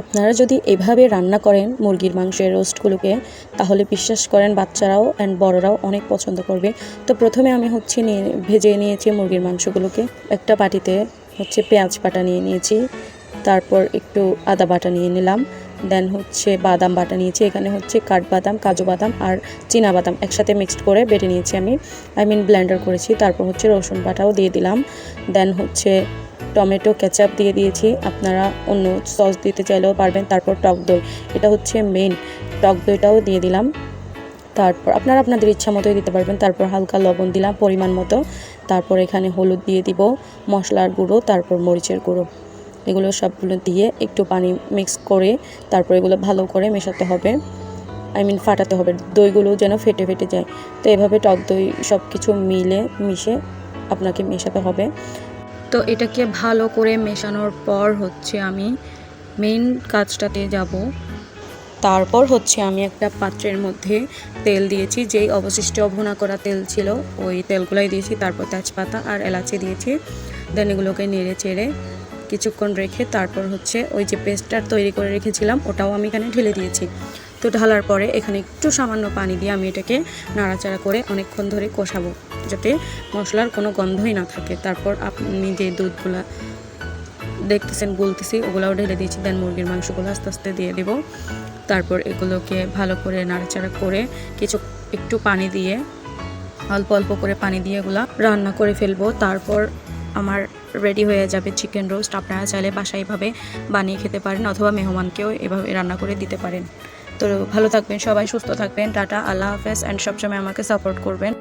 আপনারা যদি এভাবে রান্না করেন মুরগির মাংসের রোস্টগুলোকে, তাহলে বিশ্বাস করেন বাচ্চারাও অ্যান্ড বড়রাও অনেক পছন্দ করবে। তো প্রথমে আমি ভেজে নিয়েছি মুরগির মাংসগুলোকে। একটা বাটিতে পেঁয়াজ বাটা নিয়ে নিয়েছি, তারপর একটু আদা বাটা নিয়ে নিলাম, দেন বাদাম বাটা নিয়েছি। এখানে কাঠবাদাম, কাজু বাদাম আর চীনা বাদাম একসাথে মিক্সড করে বেটে নিয়েছি আমি, ব্লেন্ডার করেছি। তারপর রসুন বাটাও দিয়ে দিলাম, দেন টমেটো কেচাপ দিয়ে দিয়েছি। আপনারা অন্য সস দিতে চাইলেও পারবেন। তারপর টক দই, এটা মেইন, টক দইটাও দিয়ে দিলাম। তারপর আপনারা আপনাদের ইচ্ছা মতোই দিতে পারবেন। তারপর হালকা লবণ দিলাম পরিমাণ মতো। তারপর এখানে হলুদ দিয়ে দিব, মশলার গুঁড়ো, তারপর মরিচের গুঁড়ো, এগুলো সবগুলো দিয়ে একটু পানি মিক্স করে তারপর এগুলো ভালো করে মেশাতে হবে, ফাটাতে হবে, দইগুলো যেন ফেটে ফেটে যায়। তো এভাবে টক দই সব কিছু মিশে আপনাকে মেশাতে হবে। তো এটাকে ভালো করে মেশানোর পর আমি মেইন কাজটাতে যাব। তারপর আমি একটা পাত্রের মধ্যে তেল দিয়েছি, যেই অবশিষ্ট ভুনা করা তেল ছিল ওই তেলগুলাই দিয়েছি। তারপর তেজপাতা আর এলাচি দিয়েছি। দেন এগুলোকে নেড়ে চেড়ে কিছুক্ষণ রেখে তারপর ওই যে পেস্টটা তৈরি করে রেখেছিলাম ওটাও আমি এখানে ঢেলে দিয়েছি। তো ঢালার পরে এখানে একটু সামান্য পানি দিয়ে আমি এটাকে নাড়াচাড়া করে অনেকক্ষণ ধরে কষাবো, যাতে মশলার কোনো গন্ধই না থাকে। তারপর আপনি যে দুধগুলা দেখতেছেন গুলতেছি ওগুলাও ঢেলে দিয়েছি। দেন মুরগির মাংসগুলো আস্তে আস্তে দিয়ে দেব। তারপর এগুলোকে ভালো করে নাড়াচাড়া করে একটু পানি দিয়ে, অল্প অল্প করে পানি দিয়ে এগুলা রান্না করে ফেলবো। তারপর আমার রেডি হয়ে যাবে চিকেন রোস্ট। আপনারা চাইলে বাসায় এভাবে বানিয়ে খেতে পারেন, অথবা মেহমানকেও এভাবে রান্না করে দিতে পারেন। তো ভালো থাকবেন সবাই, সুস্থ থাকবেন। টাটা, আল্লাহ হাফেজ, অ্যান্ড সবসময় আমাকে সাপোর্ট করবেন।